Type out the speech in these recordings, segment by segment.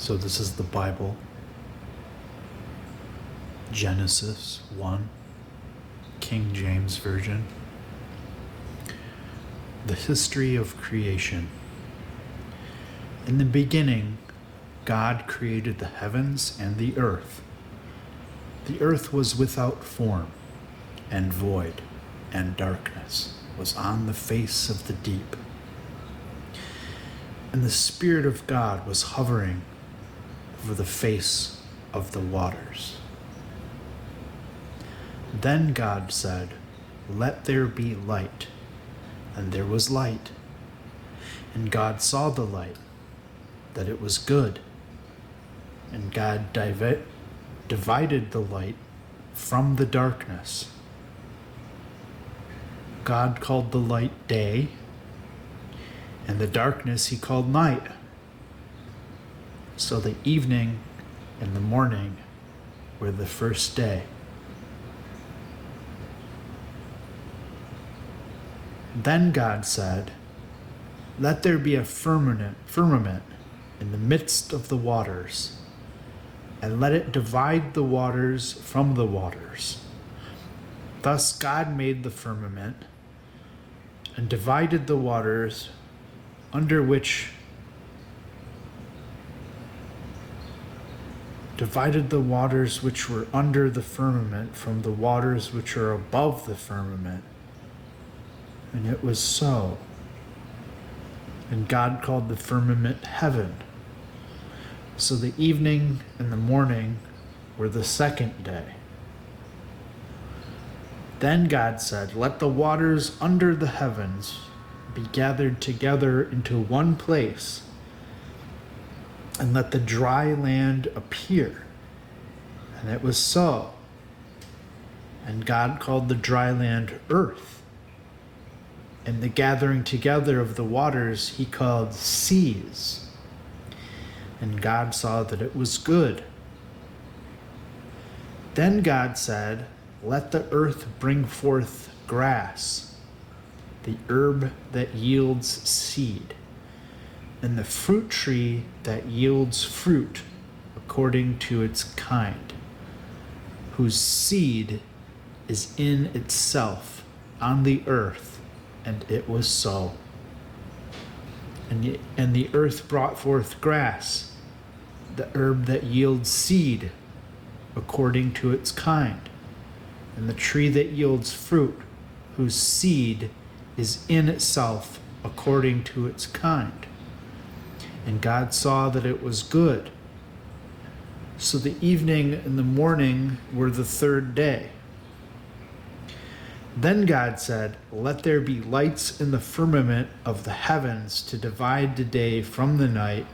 So this is the Bible, Genesis 1, King James Version. The history of creation. In the beginning, God created the heavens and the earth. The earth was without form and void, and darkness was on the face of the deep. And the Spirit of God was hovering over the face of the waters. Then God said, "Let there be light." And there was light. And God saw the light, that it was good. And God divided the light from the darkness. God called the light day, and the darkness he called night. So the evening and the morning were the first day. Then God said, "Let there be a firmament in the midst of the waters, and let it divide the waters from the waters." Thus God made the firmament and divided the waters which were under the firmament from the waters which are above the firmament. And it was so. And God called the firmament heaven. So the evening and the morning were the second day. Then God said, "Let the waters under the heavens be gathered together into one place, and let the dry land appear." And it was so. And God called the dry land earth, and the gathering together of the waters he called seas. And God saw that it was good. Then God said, "Let the earth bring forth grass, the herb that yields seed, and the fruit tree that yields fruit according to its kind, whose seed is in itself on the earth." And it was so. And the earth brought forth grass, the herb that yields seed according to its kind, and the tree that yields fruit, whose seed is in itself according to its kind. And God saw that it was good. So the evening and the morning were the third day. Then God said, "Let there be lights in the firmament of the heavens to divide the day from the night,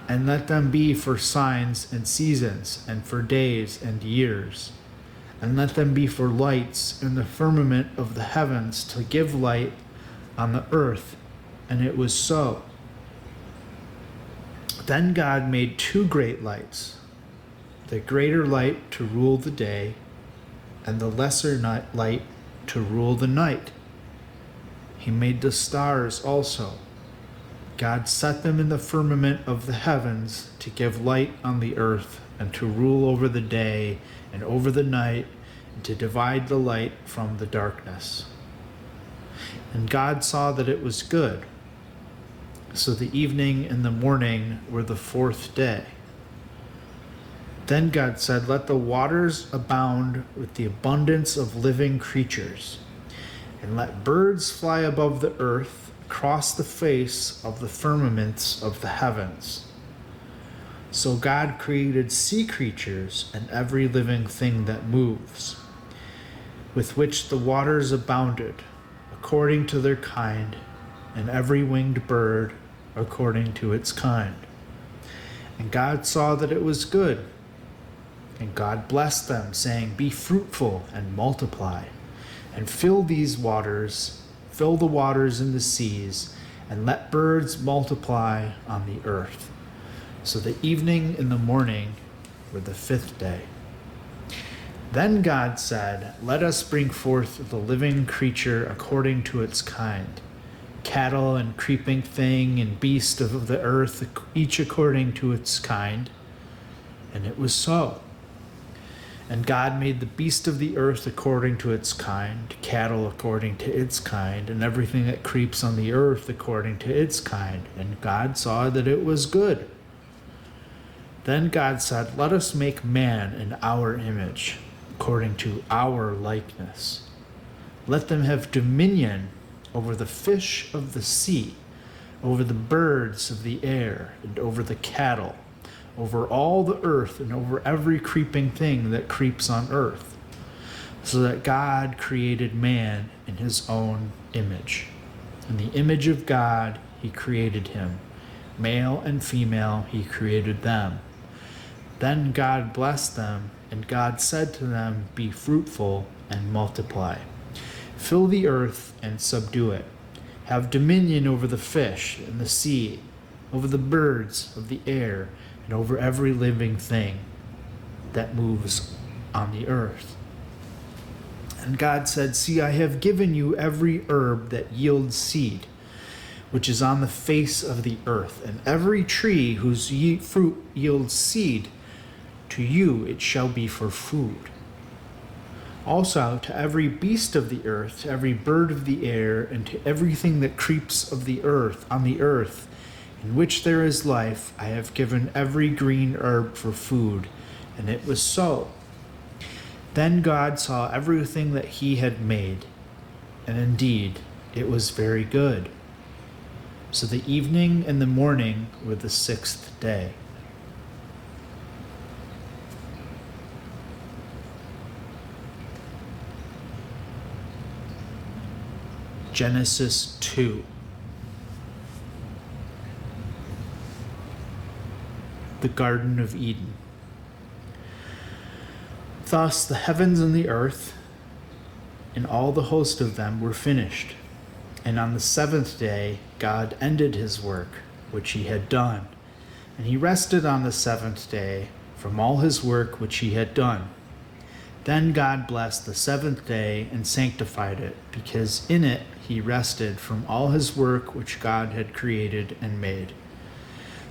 and let them be for signs and seasons, and for days and years. And let them be for lights in the firmament of the heavens to give light on the earth." And it was so. Then God made two great lights, the greater light to rule the day, and the lesser light to rule the night. He made the stars also. God set them in the firmament of the heavens to give light on the earth, and to rule over the day and over the night, and to divide the light from the darkness. And God saw that it was good. So the evening and the morning were the fourth day. Then God said, "Let the waters abound with the abundance of living creatures, and let birds fly above the earth across the face of the firmaments of the heavens." So God created sea creatures and every living thing that moves, with which the waters abounded, according to their kind, and every winged bird according to its kind. And God saw that it was good. And God blessed them, saying, "Be fruitful and multiply, and fill the waters in the seas, and let birds multiply on the earth." So the evening and the morning were the fifth day. Then God said, "Let us bring forth the living creature according to its kind, cattle and creeping thing and beast of the earth, each according to its kind. And it was so. And God made the beast of the earth according to its kind, cattle according to its kind, and everything that creeps on the earth according to its kind. And God saw that it was good. Then God said, "Let us make man in our image, according to our likeness. Let them have dominion over the fish of the sea, over the birds of the air, and over the cattle, over all the earth, and over every creeping thing that creeps on earth." So that God created man in his own image. In the image of God, he created him. Male and female, he created them. Then God blessed them, and God said to them, "Be fruitful and multiply. Fill the earth and subdue it. Have dominion over the fish in the sea, over the birds of the air, and over every living thing that moves on the earth." And God said, "See, I have given you every herb that yields seed, which is on the face of the earth, and every tree whose fruit yields seed, to you it shall be for food. Also to every beast of the earth, to every bird of the air, and to everything that creeps of the earth on the earth, in which there is life, I have given every green herb for food." And it was so. Then God saw everything that he had made, and indeed it was very good. So the evening and the morning were the sixth day. Genesis 2. The Garden of Eden. Thus the heavens and the earth, and all the host of them, were finished. And on the seventh day God ended his work which he had done, and he rested on the seventh day from all his work which he had done. Then God blessed the seventh day and sanctified it, because in it he rested from all his work which God had created and made.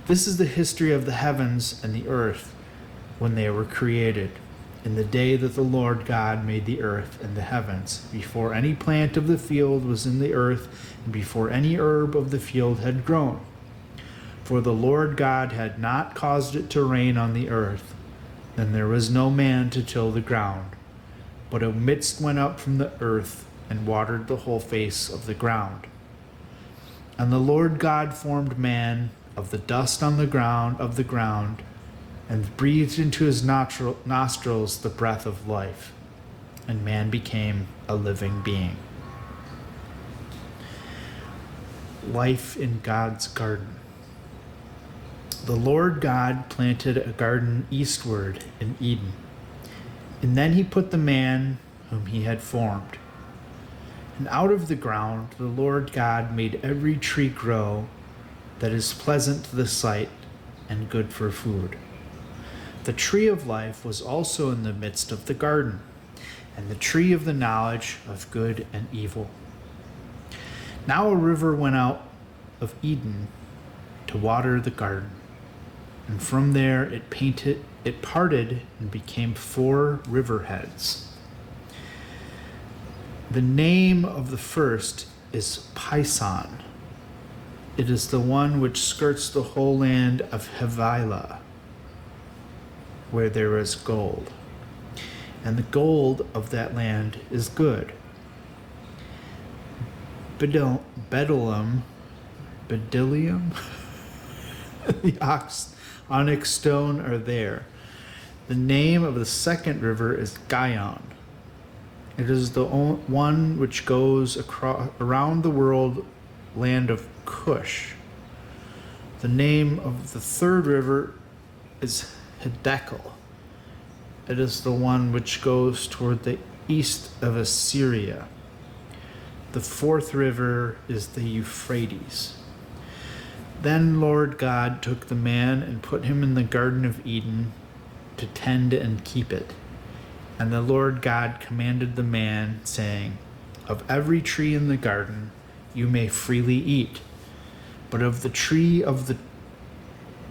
This is the history of the heavens and the earth when they were created, in the day that the Lord God made the earth and the heavens, before any plant of the field was in the earth, and before any herb of the field had grown. For the Lord God had not caused it to rain on the earth. Then there was no man to till the ground, but a mist went up from the earth and watered the whole face of the ground. And the Lord God formed man of the dust on the ground, and breathed into his nostrils the breath of life, and man became a living being. Life in God's garden. The Lord God planted a garden eastward in Eden, and then he put the man whom he had formed. And out of the ground the Lord God made every tree grow that is pleasant to the sight and good for food. The tree of life was also in the midst of the garden, and the tree of the knowledge of good and evil. Now a river went out of Eden to water the garden, and from there it parted and became 4 riverheads. The name of the first is Pison. It is the one which skirts the whole land of Havilah, where there is gold. And the gold of that land is good. Bdellium, the onyx stone are there. The name of the second river is Gihon. It is the one which goes around the world, land of Cush. The name of the third river is Hiddekel. It is the one which goes toward the east of Assyria. The fourth river is the Euphrates. Then Lord God took the man and put him in the Garden of Eden to tend and keep it. And the Lord God commanded the man, saying, "Of every tree in the garden you may freely eat, but of the tree of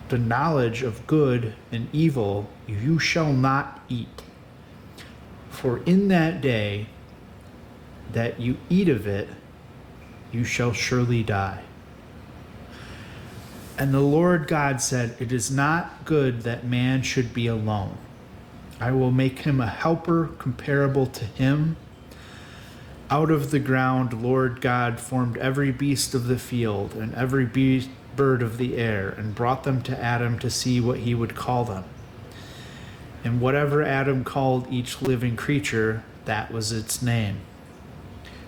the knowledge of good and evil you shall not eat. For in that day that you eat of it, you shall surely die." And the Lord God said, "It is not good that man should be alone. I will make him a helper comparable to him." Out of the ground, Lord God formed every beast of the field and every bird of the air, and brought them to Adam to see what he would call them. And whatever Adam called each living creature, that was its name.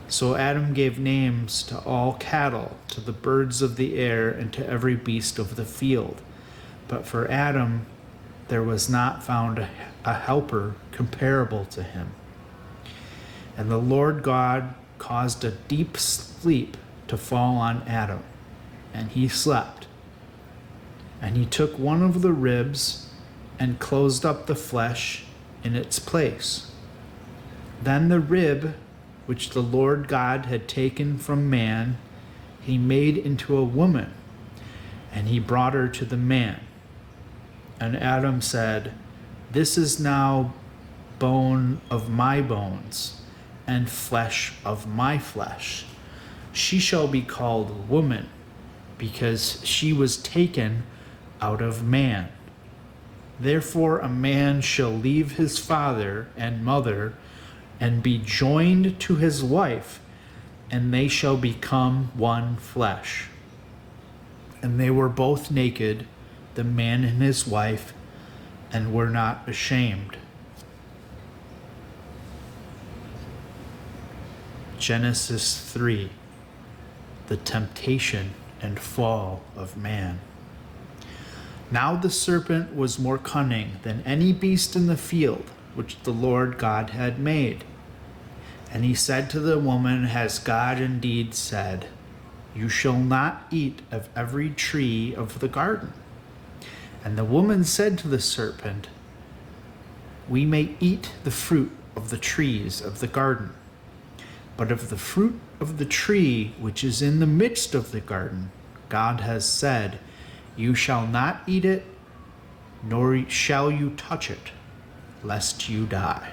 So Adam gave names to all cattle, to the birds of the air, and to every beast of the field. But for Adam there was not found a helper comparable to him. And the Lord God caused a deep sleep to fall on Adam, and he slept. And he took one of the ribs and closed up the flesh in its place. Then the rib which the Lord God had taken from man, he made into a woman, and he brought her to the man. And Adam said, "This is now bone of my bones and flesh of my flesh. She shall be called woman, because she was taken out of man. Therefore a man shall leave his father and mother and be joined to his wife, and they shall become one flesh." And they were both naked, the man and his wife, and were not ashamed. Genesis 3. The temptation and fall of man. Now the serpent was more cunning than any beast in the field which the Lord God had made. And he said to the woman, "Has God indeed said, 'You shall not eat of every tree of the garden'?" And the woman said to the serpent, "We may eat the fruit of the trees of the garden, but of the fruit of the tree which is in the midst of the garden, God has said, 'You shall not eat it, nor shall you touch it, lest you die.'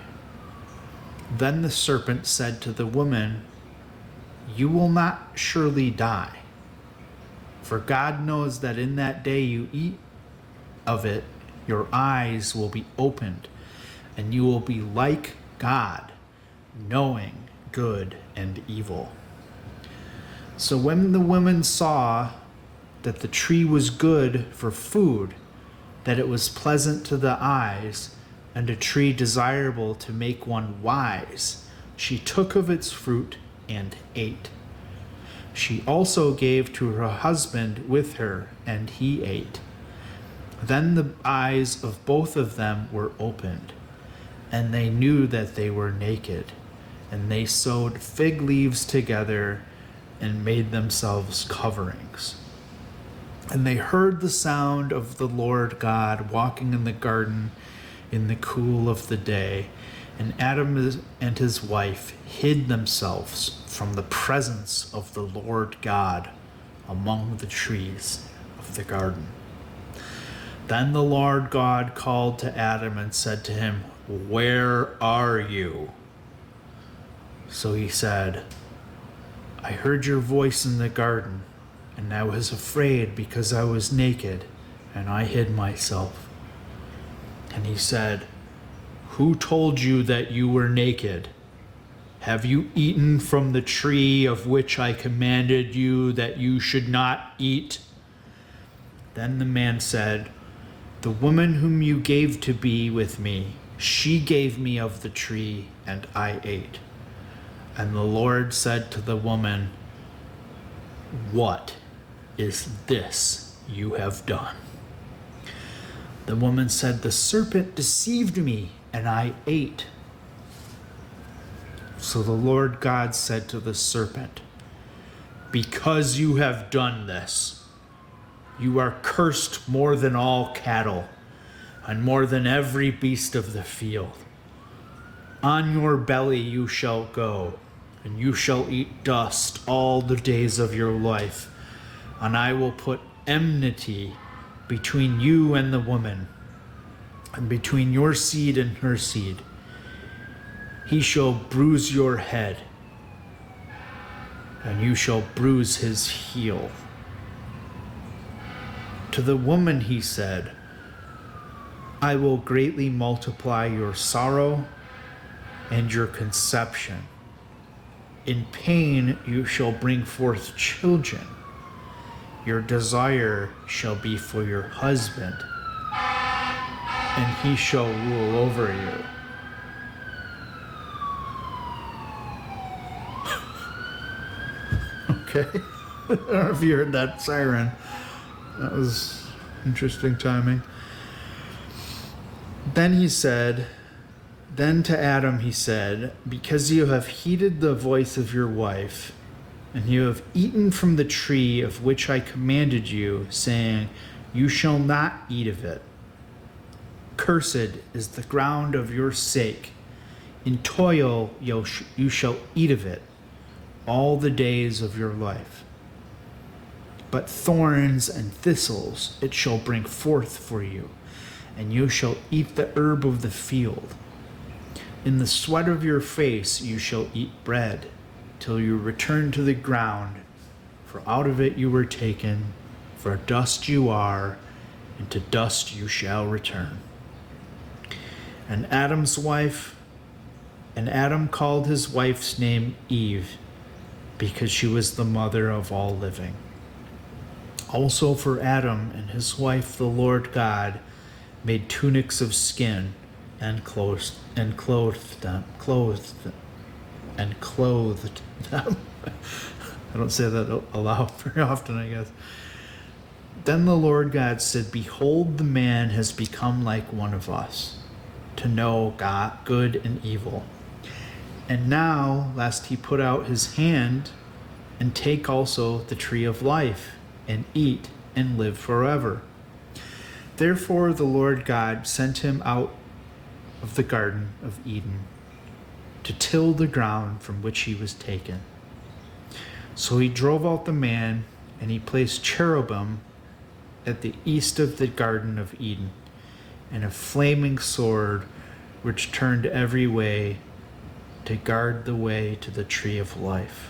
Then the serpent said to the woman, 'You will not surely die, for God knows that in that day you eat of it, your eyes will be opened, and you will be like God, knowing good and evil.' So when the woman saw that the tree was good for food, that it was pleasant to the eyes, and a tree desirable to make one wise, she took of its fruit and ate. She also gave to her husband with her, and he ate. Then the eyes of both of them were opened, and they knew that they were naked, and they sewed fig leaves together and made themselves coverings. And they heard the sound of the Lord God walking in the garden in the cool of the day, and Adam and his wife hid themselves from the presence of the Lord God among the trees of the garden. Then the Lord God called to Adam and said to him, "Where are you?" So he said, "I heard your voice in the garden, and I was afraid because I was naked, and I hid myself." And he said, "Who told you that you were naked? Have you eaten from the tree of which I commanded you that you should not eat?" Then the man said, "The woman whom you gave to be with me, she gave me of the tree, and I ate." And the Lord said to the woman, "What is this you have done?" The woman said, "The serpent deceived me, and I ate." So the Lord God said to the serpent, "Because you have done this, you are cursed more than all cattle, and more than every beast of the field. On your belly you shall go, and you shall eat dust all the days of your life. And I will put enmity between you and the woman, and between your seed and her seed. He shall bruise your head, and you shall bruise his heel. To the woman he said, I will greatly multiply your sorrow and your conception. In pain you shall bring forth children. Your desire shall be for your husband, and he shall rule over you. Okay. I don't know if you heard that siren. That was interesting timing. Then to Adam he said, because you have heeded the voice of your wife, and you have eaten from the tree of which I commanded you, saying, you shall not eat of it. Cursed is the ground of your sake. In toil you shall eat of it all the days of your life. But thorns and thistles it shall bring forth for you, and you shall eat the herb of the field. In the sweat of your face you shall eat bread, till you return to the ground, for out of it you were taken, for dust you are, and to dust you shall return. And Adam called his wife's name Eve, because she was the mother of all living. Also for Adam and his wife the Lord God made tunics of skin and clothed them. I don't say that aloud very often, I guess. Then the Lord God said, behold, the man has become like one of us, to know God, good and evil. And now, lest he put out his hand and take also the tree of life, and eat and live forever. Therefore the Lord God sent him out of the Garden of Eden to till the ground from which he was taken. So he drove out the man, and he placed cherubim at the east of the Garden of Eden, and a flaming sword which turned every way to guard the way to the tree of life.